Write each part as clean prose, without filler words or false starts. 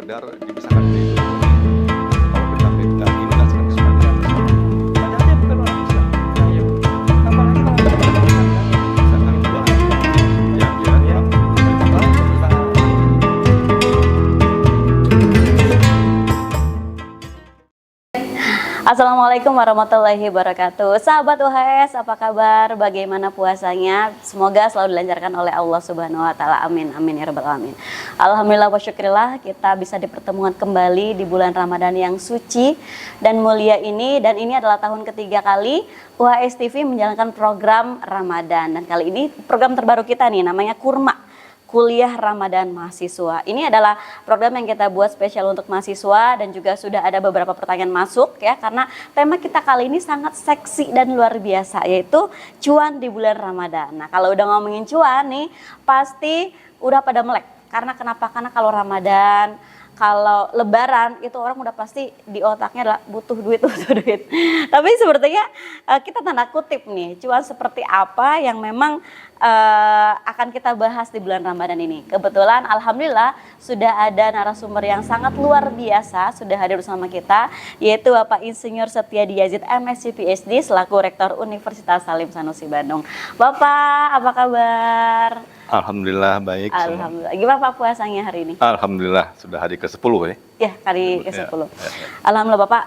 sekedar dibesarkan di kalau kita nggak ini nggak sekedar Padahal dia bukan orang Islam. Iya. Apalagi kalau dia bukan orang Islam. misalkan dua yang dia Ya. Assalamualaikum warahmatullahi wabarakatuh. Sahabat UHS, apa kabar? Bagaimana puasanya? Semoga selalu dilancarkan oleh Allah Subhanahu wa taala. Amin amin ya rabbal alamin. Alhamdulillah wa syukrillah kita bisa dipertemukan kembali di bulan Ramadan yang suci dan mulia ini, dan ini adalah tahun ketiga kali UHS TV menjalankan program Ramadan, dan kali ini program terbaru kita nih namanya Kurma. Kuliah Ramadan Mahasiswa. Ini adalah program yang kita buat spesial untuk mahasiswa, dan juga sudah ada beberapa pertanyaan masuk ya, karena tema kita kali ini sangat seksi dan luar biasa, yaitu cuan di bulan Ramadan. Nah, kalau udah ngomongin cuan nih pasti udah pada melek. Karena kenapa? Karena kalau Ramadan, kalau Lebaran itu orang udah pasti di otaknya adalah butuh duit. Tapi sepertinya kita tanda kutip nih, cuan seperti apa yang memang akan kita bahas di bulan Ramadan ini. Kebetulan alhamdulillah sudah ada narasumber yang sangat luar biasa sudah hadir bersama kita, yaitu Bapak Insinyur Setiadi Yazid MSc PhD selaku Rektor Universitas Salim Sanusi Bandung. Bapak, apa kabar? Alhamdulillah baik. Alhamdulillah. Gimana Pak puasanya hari ini? Alhamdulillah sudah hari ke-10 ya. Ya, hari ke-10. Ya. Alhamdulillah Bapak,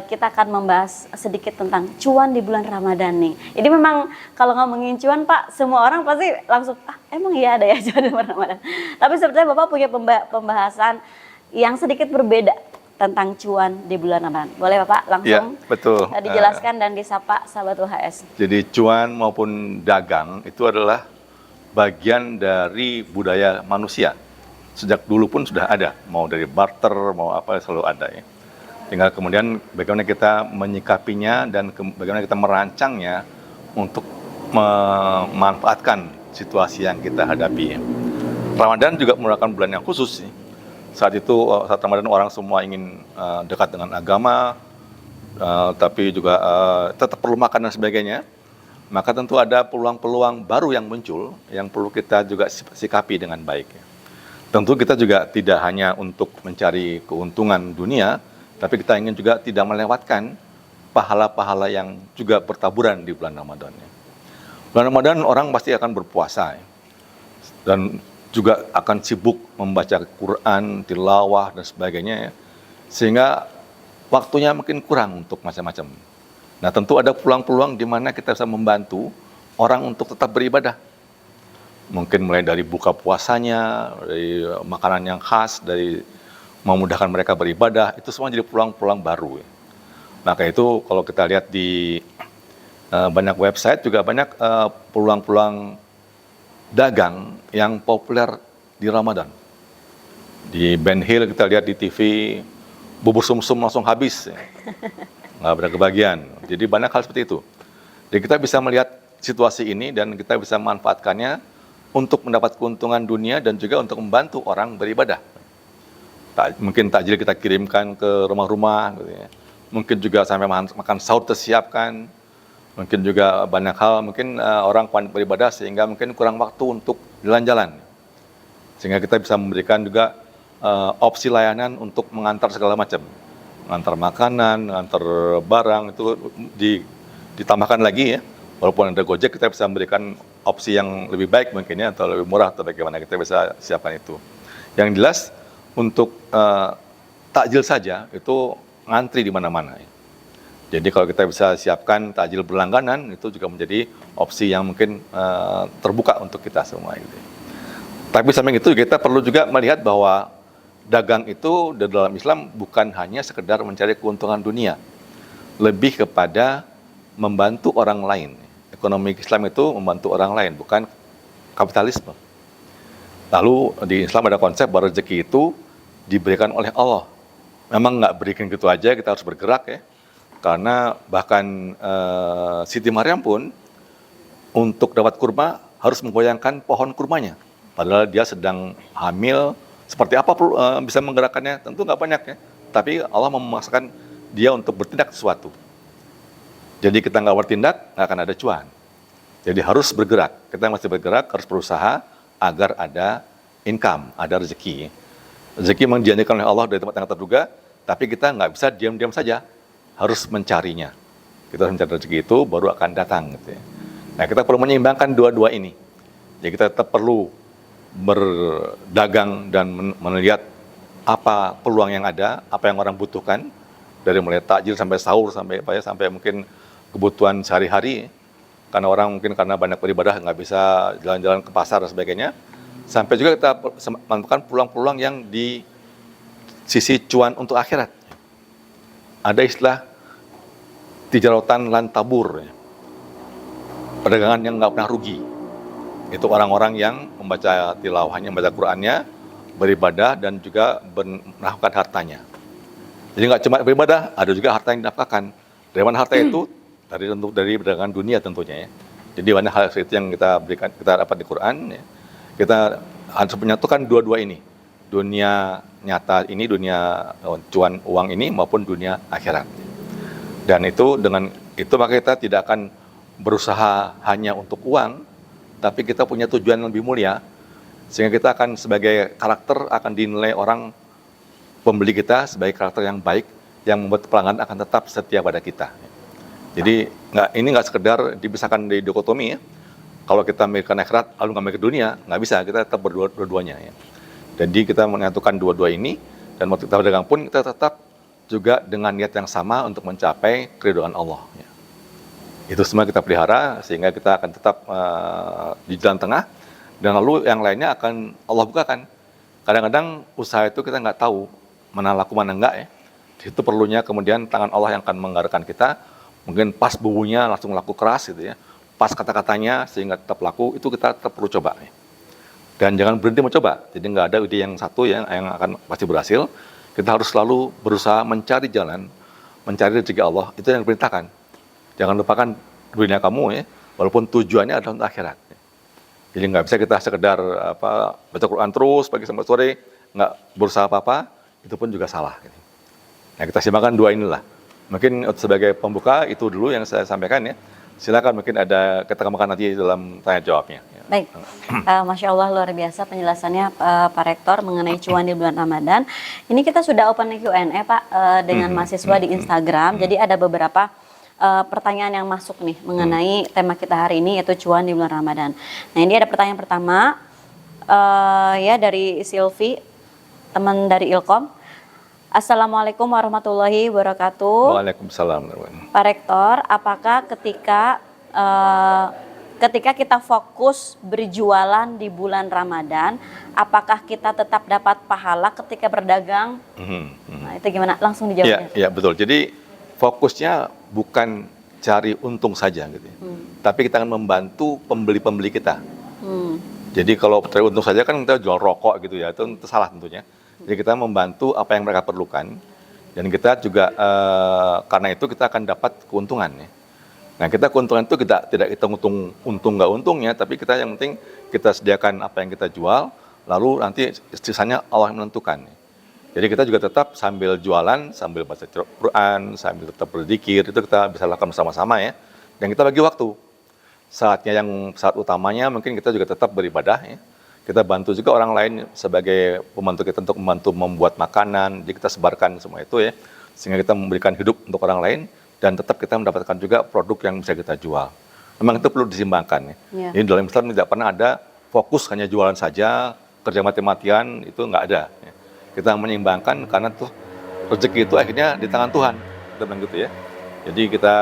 kita akan membahas sedikit tentang cuan di bulan Ramadan nih. Jadi memang kalau ngomongin cuan Pak, semua orang pasti langsung, emang iya ada ya cuan di bulan Ramadan. Tapi sebetulnya Bapak punya pembahasan yang sedikit berbeda tentang cuan di bulan Ramadan. Boleh Bapak langsung Ya, betul. Dijelaskan dan disapa sahabat UHS. Jadi cuan maupun dagang itu adalah bagian dari budaya manusia. Sejak dulu pun sudah ada, mau dari barter, mau apa selalu ada ya. Tinggal kemudian bagaimana kita menyikapinya dan bagaimana kita merancangnya untuk memanfaatkan situasi yang kita hadapi. Ramadan juga merupakan bulan yang khusus sih. Saat Ramadan orang semua ingin dekat dengan agama, tapi juga tetap perlu makan dan sebagainya. Maka tentu ada peluang-peluang baru yang muncul yang perlu kita juga sikapi dengan baik. Tentu kita juga tidak hanya untuk mencari keuntungan dunia, tapi kita ingin juga tidak melewatkan pahala-pahala yang juga bertaburan di bulan Ramadan. Bulan Ramadan orang pasti akan berpuasa dan juga akan sibuk membaca Quran, tilawah dan sebagainya, sehingga waktunya mungkin kurang untuk macam-macam. Nah, tentu ada peluang-peluang di mana kita bisa membantu orang untuk tetap beribadah. Mungkin mulai dari buka puasanya, dari makanan yang khas, dari memudahkan mereka beribadah, itu semua jadi peluang-peluang baru. Maka itu kalau kita lihat di banyak website juga banyak peluang-peluang dagang yang populer di Ramadan. Di Ben Hill kita lihat di TV, bubur sumsum langsung habis. Nggak ada kebagian. Jadi banyak hal seperti itu. Jadi kita bisa melihat situasi ini dan kita bisa memanfaatkannya untuk mendapat keuntungan dunia dan juga untuk membantu orang beribadah. Mungkin takjil kita kirimkan ke rumah-rumah, gitu ya. Mungkin juga sampai makan sahur tersiapkan. Mungkin juga banyak hal, mungkin orang beribadah sehingga mungkin kurang waktu untuk jalan-jalan. Sehingga kita bisa memberikan juga opsi layanan untuk mengantar segala macam. Mengantar makanan, mengantar barang, itu ditambahkan lagi ya. Walaupun ada Gojek, kita bisa memberikan opsi yang lebih baik mungkin ya, atau lebih murah, atau bagaimana kita bisa siapkan itu. Yang jelas, untuk takjil saja, itu ngantri di mana-mana ya. Jadi kalau kita bisa siapkan takjil berlangganan, itu juga menjadi opsi yang mungkin terbuka untuk kita semua. Gitu. Tapi samping itu kita perlu juga melihat bahwa dagang itu dalam Islam bukan hanya sekedar mencari keuntungan dunia, lebih kepada membantu orang lain. Ekonomi Islam itu membantu orang lain, bukan kapitalisme. Lalu di Islam ada konsep bahwa rezeki itu diberikan oleh Allah. Memang nggak berikan gitu aja, kita harus bergerak ya. Karena bahkan Siti Maryam pun untuk dapat kurma harus menggoyangkan pohon kurmanya. Padahal dia sedang hamil. Seperti apa bisa menggerakkannya? Tentu nggak banyak ya. Tapi Allah memaksakan dia untuk bertindak sesuatu. Jadi kita nggak bertindak, nggak akan ada cuan. Jadi harus bergerak. Kita masih bergerak, harus berusaha agar ada income, ada rezeki. Rezeki memang dijanjikan oleh Allah dari tempat yang terduga, tapi kita nggak bisa diam-diam saja, harus mencarinya. Kita harus mencari rezeki itu baru akan datang. Gitu ya. Nah, kita perlu menyeimbangkan dua-dua ini. Jadi kita tetap perlu berdagang dan melihat apa peluang yang ada, apa yang orang butuhkan, dari mulai takjil sampai sahur sampai apa ya, sampai mungkin kebutuhan sehari-hari. Karena orang mungkin karena banyak beribadah nggak bisa jalan-jalan ke pasar dan sebagainya. Sampai juga kita menemukan peluang-peluang yang di sisi cuan untuk akhirat. Ada istilah tijaratan lan tabur, perdagangan yang nggak pernah rugi. Itu orang-orang yang membaca tilawahnya, membaca Qur'annya, beribadah dan juga menafkahkan hartanya. Jadi nggak cuma beribadah, ada juga harta yang dinafkahkan. Dari mana harta itu? Dari perdagangan dunia tentunya ya. Jadi banyak hal itu yang kita berikan, kita dapat di Quran ya. Kita harus menyatukan dua-dua ini, dunia nyata ini, dunia cuan uang ini maupun dunia akhirat. Dan itu dengan itu maka kita tidak akan berusaha hanya untuk uang, tapi kita punya tujuan yang lebih mulia, sehingga kita akan sebagai karakter akan dinilai orang pembeli kita sebagai karakter yang baik, yang membuat pelanggan akan tetap setia pada kita. Jadi ini nggak sekedar dipisahkan dari dikotomi ya. Kalau kita memikirkan akhirat, lalu nggak mikir dunia, nggak bisa, kita tetap berdua-duanya. Ya. Jadi kita menyatukan dua-dua ini, dan waktu kita berdagang pun kita tetap juga dengan niat yang sama untuk mencapai keridhaan Allah. Ya. Itu semua kita pelihara, sehingga kita akan tetap di jalan tengah, dan lalu yang lainnya akan Allah bukakan. Kadang-kadang usaha itu kita nggak tahu, mana laku mana enggak ya. Di situ perlunya kemudian tangan Allah yang akan menggerakkan kita, mungkin pas bubunya langsung laku keras gitu ya. Pas kata-katanya sehingga tetap laku, itu kita tetap perlu coba. Ya. Dan jangan berhenti mencoba. Jadi nggak ada ide yang satu yang akan pasti berhasil. Kita harus selalu berusaha mencari jalan, mencari rezeki Allah. Itu yang diperintahkan. Jangan lupakan dunia kamu ya, walaupun tujuannya adalah untuk akhirat. Ya. Jadi nggak bisa kita sekedar baca Quran terus pagi sampai sore, nggak berusaha apa-apa, itu pun juga salah. Gitu. Nah kita simakkan dua inilah. Mungkin sebagai pembuka itu dulu yang saya sampaikan ya. Silakan mungkin ada kita kembangkan nanti dalam tanya jawabnya. Baik, Masya Allah luar biasa penjelasannya Pak Rektor mengenai cuan di bulan Ramadan. Ini kita sudah open Q&A Pak dengan mahasiswa di Instagram. Jadi ada beberapa pertanyaan yang masuk nih mengenai tema kita hari ini yaitu cuan di bulan Ramadan. Nah ini ada pertanyaan pertama ya dari Silvi, teman dari Ilkom. Assalamualaikum warahmatullahi wabarakatuh. Waalaikumsalam. Pak Rektor, apakah ketika kita fokus berjualan di bulan Ramadan, apakah kita tetap dapat pahala ketika berdagang? Nah, itu gimana? Langsung dijawab. Ya, betul. Jadi fokusnya bukan cari untung saja, gitu. Tapi kita akan membantu pembeli-pembeli kita. Jadi kalau cari untung saja kan kita jual rokok gitu ya, itu salah tentunya. Jadi kita membantu apa yang mereka perlukan, dan kita juga karena itu kita akan dapat keuntungan. Ya. Nah kita keuntungan itu kita tidak hitung untung nggak untungnya, tapi kita yang penting kita sediakan apa yang kita jual, lalu nanti sisanya Allah yang menentukan. Jadi kita juga tetap sambil jualan, sambil baca Quran, sambil tetap berzikir, itu kita bisa lakukan bersama-sama ya. Dan kita bagi waktu. Saat utamanya mungkin kita juga tetap beribadah ya. Kita bantu juga orang lain sebagai pembantu kita untuk membantu membuat makanan, jadi kita sebarkan semua itu ya, sehingga kita memberikan hidup untuk orang lain, dan tetap kita mendapatkan juga produk yang bisa kita jual. Memang itu perlu disimbangkan ya. Jadi dalam Islam tidak pernah ada fokus hanya jualan saja, kerja mati-matian, itu nggak ada. Ya. Kita menyeimbangkan karena tuh rezeki itu akhirnya di tangan Tuhan, kita bilang gitu ya. Jadi kita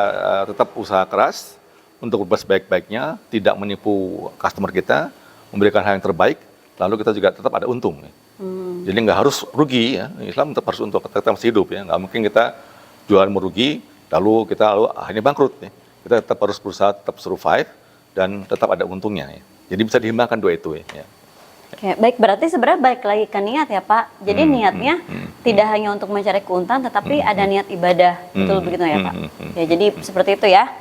tetap usaha keras untuk berbuat sebaik-baiknya, tidak menipu customer kita, memberikan hal yang terbaik, lalu kita juga tetap ada untung. Ya. Jadi nggak harus rugi ya, Islam tetap harus untung, kita masih hidup ya, nggak mungkin kita jualan merugi, lalu akhirnya bangkrut. Ya. Kita tetap harus berusaha, tetap survive, dan tetap ada untungnya. Ya. Jadi bisa dihimbangkan dua itu ya. Oke, baik, berarti sebenarnya baik lagi ke niat ya Pak. Jadi niatnya tidak hanya untuk mencari keuntungan, tetapi ada niat ibadah, betul begitu ya Pak. Ya, jadi seperti itu ya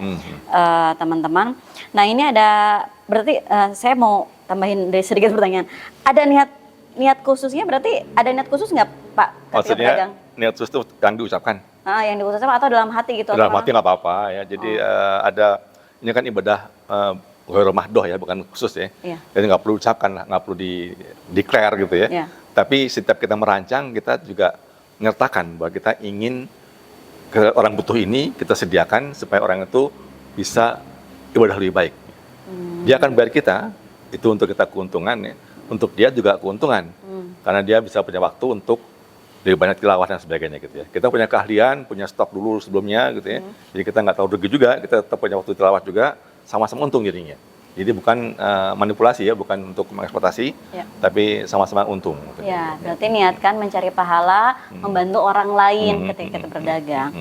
teman-teman. Nah ini ada, berarti saya mau tambahin dari sedikit pertanyaan. Ada niat khususnya, berarti ada niat khusus nggak Pak? Maksudnya niat khusus itu yang diucapkan? Yang diucapkan atau dalam hati gitu? Dalam hati nggak apa-apa ya. Jadi ini kan ibadah ghairul mahdoh ya, bukan khusus ya. Iya. Jadi nggak perlu ucapkan, nggak perlu declare gitu ya. Iya. Tapi setiap kita merancang, kita juga menyertakan bahwa kita ingin ke orang butuh ini kita sediakan supaya orang itu bisa ibadah lebih baik. Dia akan bayar kita, itu untuk kita keuntungan ya. Untuk dia juga keuntungan. Karena dia bisa punya waktu untuk lebih banyak tilawah dan sebagainya gitu ya. Kita punya keahlian, punya stok dulu sebelumnya gitu ya. Jadi kita nggak tahu rugi juga, kita tetap punya waktu tilawah juga, sama-sama untung jadinya. Jadi bukan manipulasi ya, bukan untuk mengeksploitasi, Ya. tapi sama-sama untung. Gitu. Ya, berarti niatkan mencari pahala, membantu orang lain ketika kita berdagang.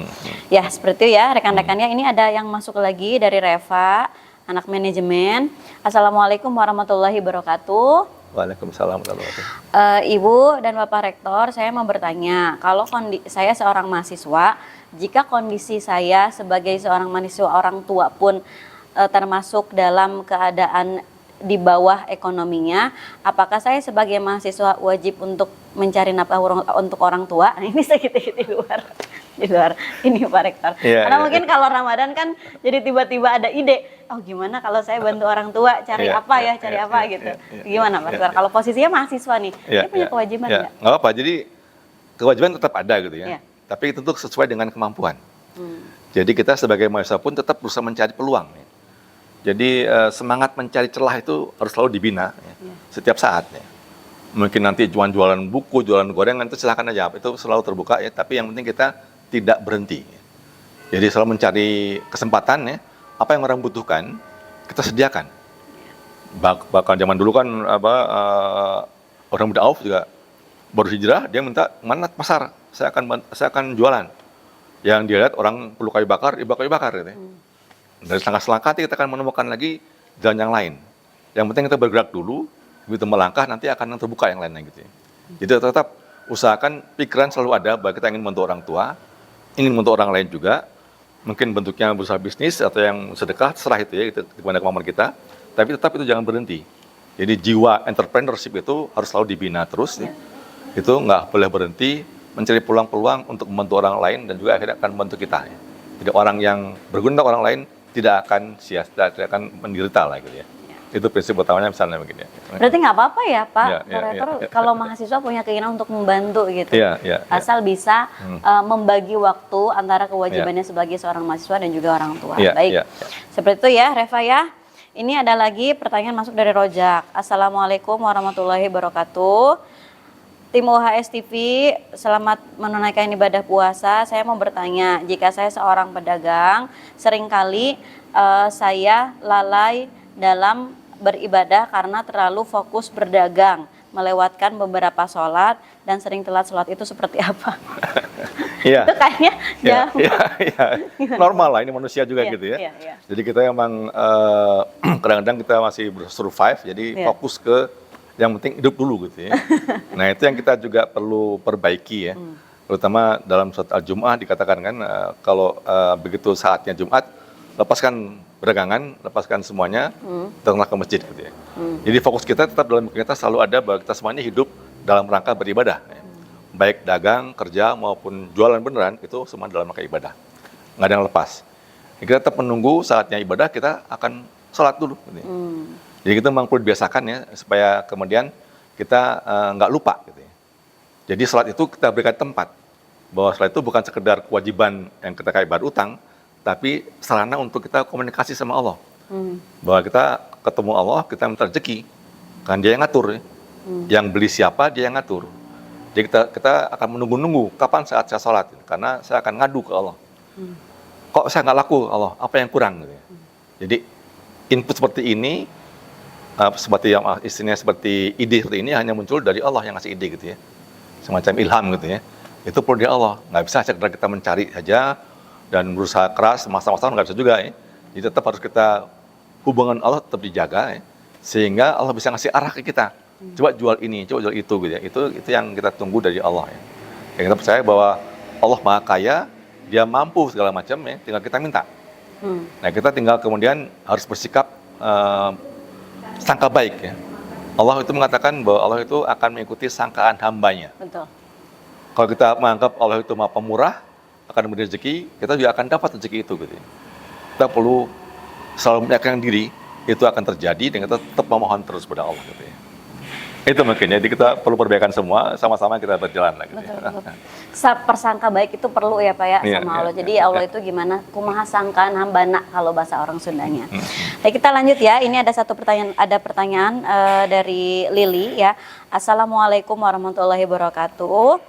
Ya, seperti itu ya rekan-rekannya. Ini ada yang masuk lagi dari Reva, anak manajemen. Assalamualaikum warahmatullahi wabarakatuh. Waalaikumsalam warahmatullahi wabarakatuh. Ibu dan Bapak Rektor, saya mau bertanya, kalau saya seorang mahasiswa, jika kondisi saya sebagai seorang mahasiswa orang tua pun termasuk dalam keadaan di bawah ekonominya, apakah saya sebagai mahasiswa wajib untuk mencari nafkah untuk orang tua? Nah, ini sedikit di luar ini Pak Rektor. Karena mungkin kalau Ramadan kan jadi tiba-tiba ada ide, oh gimana kalau saya bantu orang tua cari apa gitu. Gimana Pak Rektor? Kalau posisinya mahasiswa nih, dia punya kewajiban nggak? Nggak apa-apa. Jadi kewajiban tetap ada gitu ya. Iya. Tapi tentu sesuai dengan kemampuan. Jadi kita sebagai mahasiswa pun tetap berusaha mencari peluang. Ya. Jadi semangat mencari celah itu harus selalu dibina ya, setiap saat. Ya. Mungkin nanti jualan buku, jualan gorengan itu silakan aja, itu selalu terbuka ya. Tapi yang penting kita tidak berhenti. Ya. Jadi selalu mencari kesempatan ya, apa yang orang butuhkan kita sediakan. Bahkan zaman dulu kan orang muda Auf juga baru hijrah, dia minta mana pasar, saya akan jualan. Yang dia lihat orang perlu kayu bakar gitu ya. Dari selangkah-selangkah kita akan menemukan lagi jalan yang lain. Yang penting kita bergerak dulu, begitu melangkah nanti akan terbuka yang lainnya gitu ya. Jadi tetap usahakan pikiran selalu ada bahwa kita ingin membantu orang tua, ingin membantu orang lain juga. Mungkin bentuknya berusaha bisnis atau yang sedekah, terserah itu ya, itu gimana kemampuan kita. Tapi tetap itu jangan berhenti. Jadi jiwa entrepreneurship itu harus selalu dibina terus ya. Itu nggak boleh berhenti, mencari peluang-peluang untuk membantu orang lain dan juga akhirnya akan membantu kita ya. Jadi orang yang berguna orang lain tidak akan sia-sia, tidak akan menderita lah gitu ya. Itu prinsip utamanya misalnya begini. Berarti nggak apa-apa ya Pak Ya, Rektor kalau mahasiswa punya keinginan untuk membantu gitu. Asal bisa membagi waktu antara kewajibannya sebagai seorang mahasiswa dan juga orang tua. Baik. Seperti itu ya Reva ya. Ini ada lagi pertanyaan masuk dari Rojak. Assalamualaikum warahmatullahi wabarakatuh. Tim UHS TV, selamat menunaikan ibadah puasa. Saya mau bertanya, jika saya seorang pedagang, seringkali saya lalai dalam beribadah karena terlalu fokus berdagang, melewatkan beberapa sholat, dan sering telat sholat itu seperti apa? Itu kayaknya normal lah, ini manusia juga gitu ya. Jadi kita emang kadang-kadang kita masih survive, jadi fokus ke yang penting hidup dulu gitu ya. Nah itu yang kita juga perlu perbaiki ya. Terutama dalam surat Al-Jum'ah dikatakan kan kalau begitu saatnya Jumat, lepaskan berdagangan, lepaskan semuanya, datanglah ke masjid gitu ya. Jadi fokus kita tetap dalam kita selalu ada bahwa kita semuanya hidup dalam rangka beribadah. Ya. Baik dagang, kerja maupun jualan beneran itu semua dalam rangka ibadah. Nggak ada yang lepas. Kita tetap menunggu saatnya ibadah, kita akan sholat dulu. Gitu ya. Jadi kita memang perlu dibiasakan ya, supaya kemudian kita nggak lupa. Gitu ya. Jadi sholat itu kita berikan tempat. Bahwa sholat itu bukan sekedar kewajiban yang kita kayak bayar utang, tapi sarana untuk kita komunikasi sama Allah. Bahwa kita ketemu Allah, kita minta rezeki. Kan dia yang ngatur. Ya. Yang beli siapa, dia yang ngatur. Jadi kita akan menunggu-nunggu kapan saat saya sholat. Karena saya akan ngadu ke Allah. Kok saya nggak laku Allah, apa yang kurang? Gitu ya. Jadi input seperti ini, seperti yang istilahnya seperti ide seperti ini hanya muncul dari Allah yang ngasih ide gitu ya, semacam ilham gitu ya. Itu perlu dari Allah, nggak bisa sekedar kita mencari saja dan berusaha keras masa-masa nggak bisa juga ya. Jadi tetap harus kita hubungan Allah tetap dijaga ya, sehingga Allah bisa ngasih arah ke kita. Coba jual ini, coba jual itu gitu ya. Itu yang kita tunggu dari Allah ya. Ya kita percaya bahwa Allah Maha Kaya, Dia mampu segala macam ya, tinggal kita minta. Nah kita tinggal kemudian harus bersikap sangka baik ya. Allah itu mengatakan bahwa Allah itu akan mengikuti sangkaan hambanya. Betul. Kalau kita menganggap Allah itu Maha Pemurah, akan memberi rezeki, kita juga akan dapat rezeki itu gitu. Kita perlu selalu meyakinkan diri itu akan terjadi dan kita tetap memohon terus pada Allah gitu ya. Itu mungkin, jadi kita perlu perbaikan semua, sama-sama kita berjalan lah gitu Betul, ya. betul. Persangka baik itu perlu ya Pak ya Iya, sama iya, Allah. Jadi iya. Allah itu gimana? Kumaha sangkaan hambana kalau bahasa orang Sundanya. Baik, kita lanjut ya. Ini ada satu pertanyaan, dari Lili ya. Assalamualaikum warahmatullahi wabarakatuh.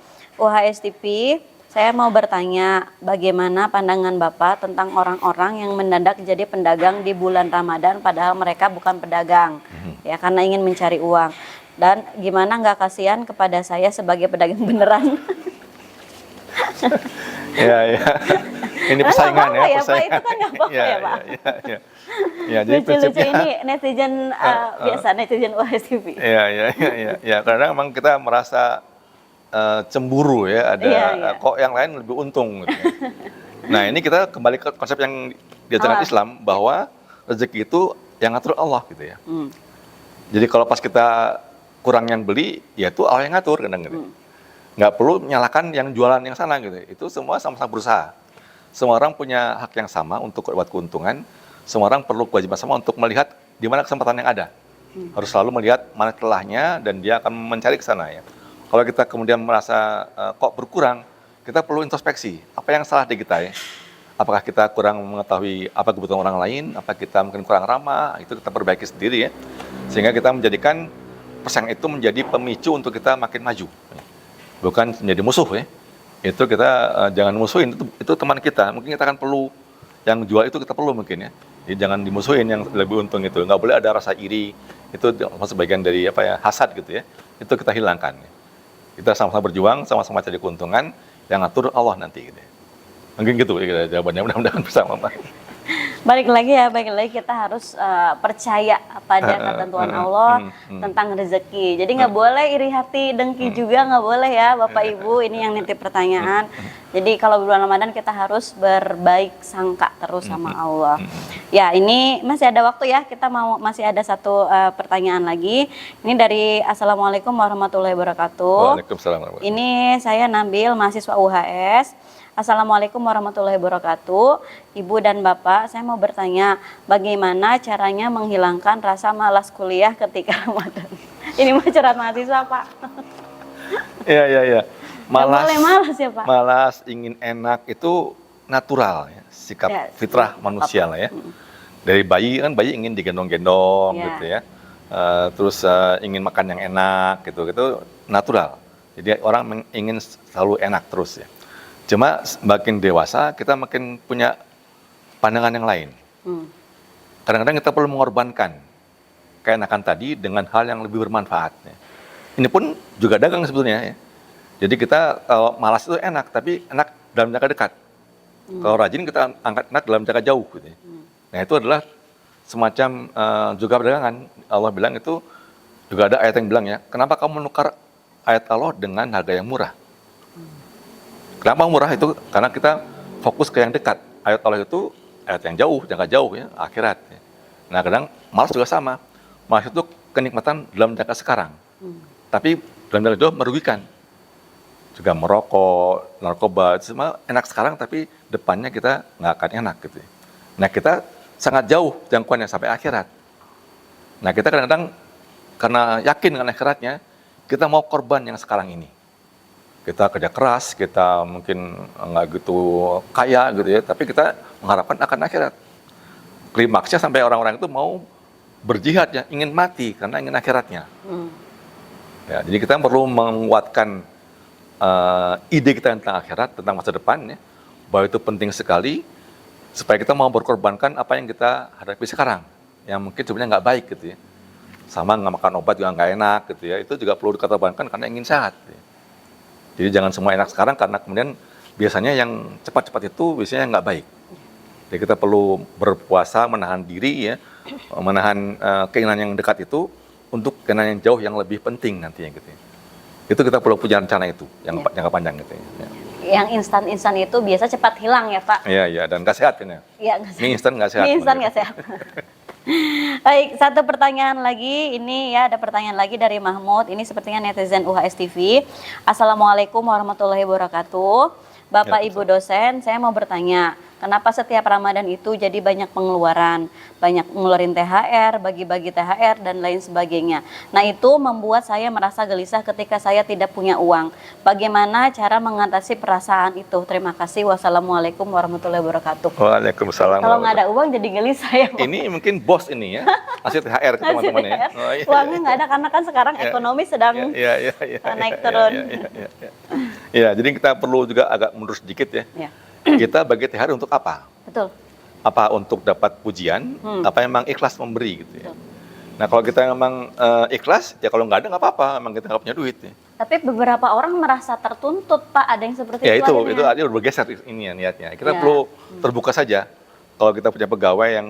UHS TV, saya mau bertanya bagaimana pandangan Bapak tentang orang-orang yang mendadak jadi pedagang di bulan Ramadan padahal mereka bukan pedagang ya karena ingin mencari uang. Dan gimana nggak kasihan kepada saya sebagai pedagang beneran? Iya, iya. Ini persaingan Nggak apa-apa ya, ya, Pak. persaingan. Itu kan nggak apa-apa Iya, ya, Pak. iya, iya. Ya, jadi Lucu-lucu prinsipnya ini netizen biasa, netizen UHS TV. Iya, iya, iya, iya. Ya, karena memang kita merasa cemburu ya, ada Iya, iya. kok yang lain lebih untung gitu ya. Nah, ini kita kembali ke konsep yang diajarkan Islam bahwa rezeki itu yang ngatur Allah gitu ya. Jadi kalau pas kita kurang yang beli, ya itu Allah yang ngatur kadang gitu. Nggak perlu menyalahkan yang jualan yang sana gitu. Itu semua sama-sama berusaha. Semua orang punya hak yang sama untuk dapat keuntungan. Semua orang perlu kewajiban sama untuk melihat di mana kesempatan yang ada. Harus selalu melihat mana celahnya dan dia akan mencari ke sana ya. Kalau kita kemudian merasa kok berkurang, kita perlu introspeksi. Apa yang salah di kita ya? Apakah kita kurang mengetahui apa kebutuhan orang lain? Apa kita mungkin kurang ramah? Itu kita perbaiki sendiri ya. Sehingga kita menjadikan persaingan itu menjadi pemicu untuk kita makin maju. Bukan menjadi musuh ya. Itu kita jangan musuhin, itu teman kita. Mungkin kita akan perlu, yang jual itu kita perlu mungkin ya. Jadi jangan dimusuhin yang lebih untung itu. Nggak boleh ada rasa iri. Itu sebagian dari hasad gitu ya. Itu kita hilangkan. Kita sama-sama berjuang, sama-sama cari keuntungan, yang ngatur Allah nanti gitu ya. Mungkin gitu ya jawabannya, mudah-mudahan bisa Pak. Balik lagi kita harus percaya pada ketentuan Allah tentang rezeki. Jadi nggak boleh iri hati, dengki juga nggak boleh ya Bapak Ibu. Ini yang nitip pertanyaan. Jadi kalau bulan Ramadan kita harus berbaik sangka terus sama Allah. Ya ini masih ada waktu ya. Kita masih ada satu pertanyaan lagi. Ini dari Assalamualaikum warahmatullahi wabarakatuh. Waalaikumsalam warahmatullahi wabarakatuh. Ini saya Nabil, mahasiswa UHS. Assalamualaikum warahmatullahi wabarakatuh. Ibu dan Bapak, saya mau bertanya bagaimana caranya menghilangkan rasa malas kuliah ketika Ramadan. Ini mah curhat mahasiswa, Pak. Iya, iya, iya. Nggak boleh malas ya, Pak. Malas, ingin enak itu natural ya, sikap Ya, fitrah manusia lah ya. Dari bayi kan bayi ingin digendong-gendong Ya. gitu ya. Terus ingin makan yang enak gitu, itu natural. Jadi orang ingin selalu enak terus ya. Cuma makin dewasa kita makin punya pandangan yang lain. Kadang-kadang kita perlu mengorbankan keenakan tadi dengan hal yang lebih bermanfaat. Ya. Ini pun juga dagang sebetulnya ya. Jadi kita kalau malas itu enak, tapi enak dalam jangka dekat. Kalau rajin kita angkat enak dalam jangka jauh. Gitu ya. Nah itu adalah semacam juga perdagangan. Allah bilang itu juga ada ayat yang bilang ya, kenapa kamu menukar ayat Allah dengan harga yang murah? Kenapa murah itu? Karena kita fokus ke yang dekat. Ayat Allah itu ayat yang jauh, jangka jauh ya, akhirat. Ya. Nah kadang malas juga sama. Malas itu kenikmatan dalam jangka sekarang. Tapi dalam jangka jauh merugikan. Juga merokok, narkoba, semua enak sekarang tapi depannya kita nggak akan enak gitu. Nah kita sangat jauh jangkauannya sampai akhirat. Nah kita kadang-kadang karena yakin dengan akhiratnya, kita mau korban yang sekarang ini. Kita kerja keras, kita mungkin nggak gitu kaya gitu ya, tapi kita mengharapkan akan akhirat. Klimaksnya sampai orang-orang itu mau berjihad ya, ingin mati karena ingin akhiratnya. Ya, jadi kita perlu menguatkan ide kita tentang akhirat, tentang masa depan ya, bahwa itu penting sekali supaya kita mau berkorbankan apa yang kita hadapi sekarang, yang mungkin sebenarnya nggak baik gitu ya. Sama nggak makan obat juga nggak enak gitu ya, itu juga perlu dikorbankan karena ingin sehat. Ya. Jadi jangan semua enak sekarang karena kemudian biasanya yang cepat-cepat itu biasanya nggak baik. Jadi kita perlu berpuasa, menahan diri ya, menahan keinginan yang dekat itu untuk keinginan yang jauh yang lebih penting nantinya gitu ya. Itu kita perlu punya rencana itu, yang jangka panjang gitu ya. Yang instan-instan itu biasa cepat hilang ya Pak? Iya, iya, dan nggak sehat kan ya. Iya, nggak sehat. Mie instan nggak sehat. Mie instan nggak sehat. Baik, satu pertanyaan lagi. Ini ya ada pertanyaan lagi dari Mahmud. Ini sepertinya netizen UHS TV. Assalamualaikum warahmatullahi wabarakatuh. Bapak Ya, Ibu dosen, saya mau bertanya. Kenapa setiap Ramadan itu jadi banyak pengeluaran, banyak ngeluarin THR, bagi-bagi THR dan lain sebagainya. Nah itu membuat saya merasa gelisah ketika saya tidak punya uang. Bagaimana cara mengatasi perasaan itu? Terima kasih. Wassalamualaikum warahmatullahi wabarakatuh. Waalaikumsalam. Kalau nggak ada uang jadi gelisah ya. Ini mungkin bos ini ya, kasih THR ke teman-teman ya. Oh, iya. Uangnya nggak ada karena kan sekarang Ya. ekonomi sedang naik turun. Ya, jadi kita perlu juga agak mundur sedikit ya. Ya. Kita bagi THR untuk apa? Betul. Apa untuk dapat pujian? Apa memang ikhlas memberi gitu ya? Betul. Nah kalau kita memang ikhlas, ya kalau nggak ada nggak apa-apa, memang kita nggak punya duit ya. Tapi beberapa orang merasa tertuntut, Pak. Ada yang seperti Ya itu. itu artinya udah bergeser ini ya niatnya. Kita Ya. perlu terbuka saja. Kalau kita punya pegawai yang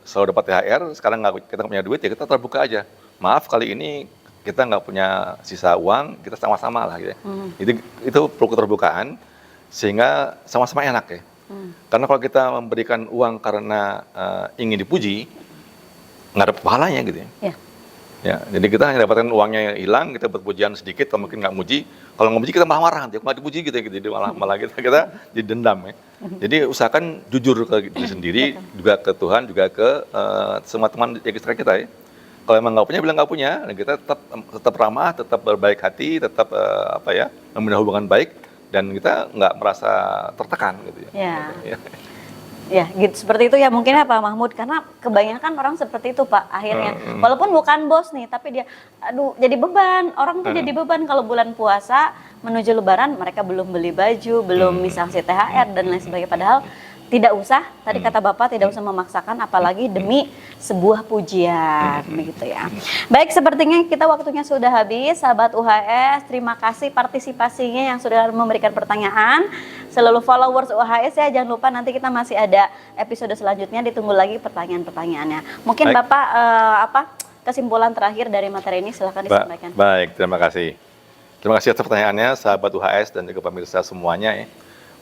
selalu dapat THR, sekarang kita nggak punya duit ya kita terbuka aja. Maaf kali ini kita nggak punya sisa uang, kita sama-sama lah gitu ya. Jadi itu perlu keterbukaan sehingga sama-sama enak ya. Karena kalau kita memberikan uang karena ingin dipuji, nggak ada pahalanya gitu ya. Ya. Ya, jadi kita hanya dapatkan uangnya yang hilang, kita berpujian sedikit, kalau mungkin nggak muji, kalau nggak muji kita malah marah, nanti nggak dipuji gitu, jadi malah kita didendam ya. Jadi usahakan jujur ke diri sendiri, juga ke Tuhan, juga ke semua teman yang sekitar kita ya. Kalau emang nggak punya, bilang nggak punya, dan kita tetap ramah, tetap berbaik hati, tetap membina hubungan baik, dan kita nggak merasa tertekan gitu ya. Ya. Ya, gitu seperti itu ya mungkin ya Pak Mahmud, karena kebanyakan orang seperti itu Pak akhirnya. Walaupun bukan bos nih, tapi dia aduh jadi beban. Orang tuh jadi beban kalau bulan puasa menuju lebaran mereka belum beli baju, belum misalnya THR dan lain sebagainya, padahal tidak usah, tadi kata Bapak tidak usah memaksakan apalagi demi sebuah pujian begitu ya. Baik, sepertinya kita waktunya sudah habis sahabat UHS. Terima kasih partisipasinya yang sudah memberikan pertanyaan. Seluruh followers UHS ya, jangan lupa nanti kita masih ada episode selanjutnya, ditunggu lagi pertanyaan-pertanyaannya. Mungkin Baik. Bapak kesimpulan terakhir dari materi ini silahkan disampaikan. Baik, terima kasih. Terima kasih atas pertanyaannya sahabat UHS dan juga pemirsa semuanya ya.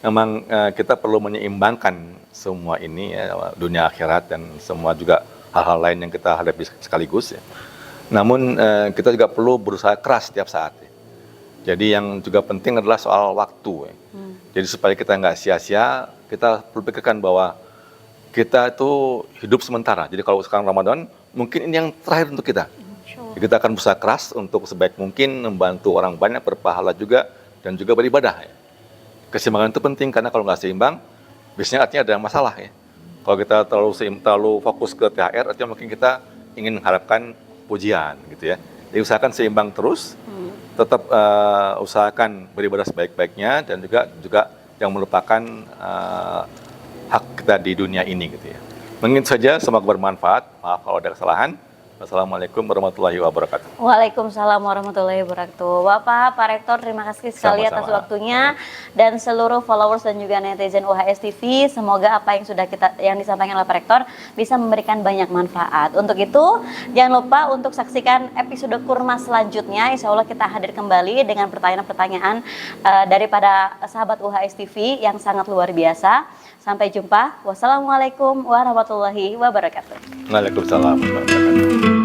Memang kita perlu menyeimbangkan semua ini ya, dunia akhirat dan semua juga hal-hal lain yang kita hadapi sekaligus ya. Namun kita juga perlu berusaha keras setiap saat ya. Jadi yang juga penting adalah soal waktu ya. Jadi supaya kita nggak sia-sia, kita perlu pikirkan bahwa kita itu hidup sementara. Jadi kalau sekarang Ramadan, mungkin ini yang terakhir untuk kita. Kita akan berusaha keras untuk sebaik mungkin membantu orang banyak, berpahala juga, dan juga beribadah ya. Keseimbangan itu penting karena kalau nggak seimbang, biasanya artinya ada masalah ya. Kalau kita terlalu fokus ke THR, artinya mungkin kita ingin mengharapkan pujian gitu ya. Jadi usahakan seimbang terus, tetap usahakan beribadah sebaik-baiknya dan juga yang melupakan hak kita di dunia ini gitu ya. Mungkin saja, semoga bermanfaat. Maaf kalau ada kesalahan. Wassalamualaikum warahmatullahi wabarakatuh. Waalaikumsalam warahmatullahi wabarakatuh. Bapak, Pak Rektor, terima kasih sekali atas Sama-sama. waktunya dan seluruh followers dan juga netizen UHS TV. Semoga apa yang disampaikan oleh Pak Rektor bisa memberikan banyak manfaat. Untuk itu, jangan lupa untuk saksikan episode Kurma selanjutnya. Insya Allah kita hadir kembali dengan pertanyaan-pertanyaan daripada sahabat UHS TV yang sangat luar biasa. Sampai jumpa. Wassalamualaikum warahmatullahi wabarakatuh. Waalaikumsalam warahmatullahi wabarakatuh.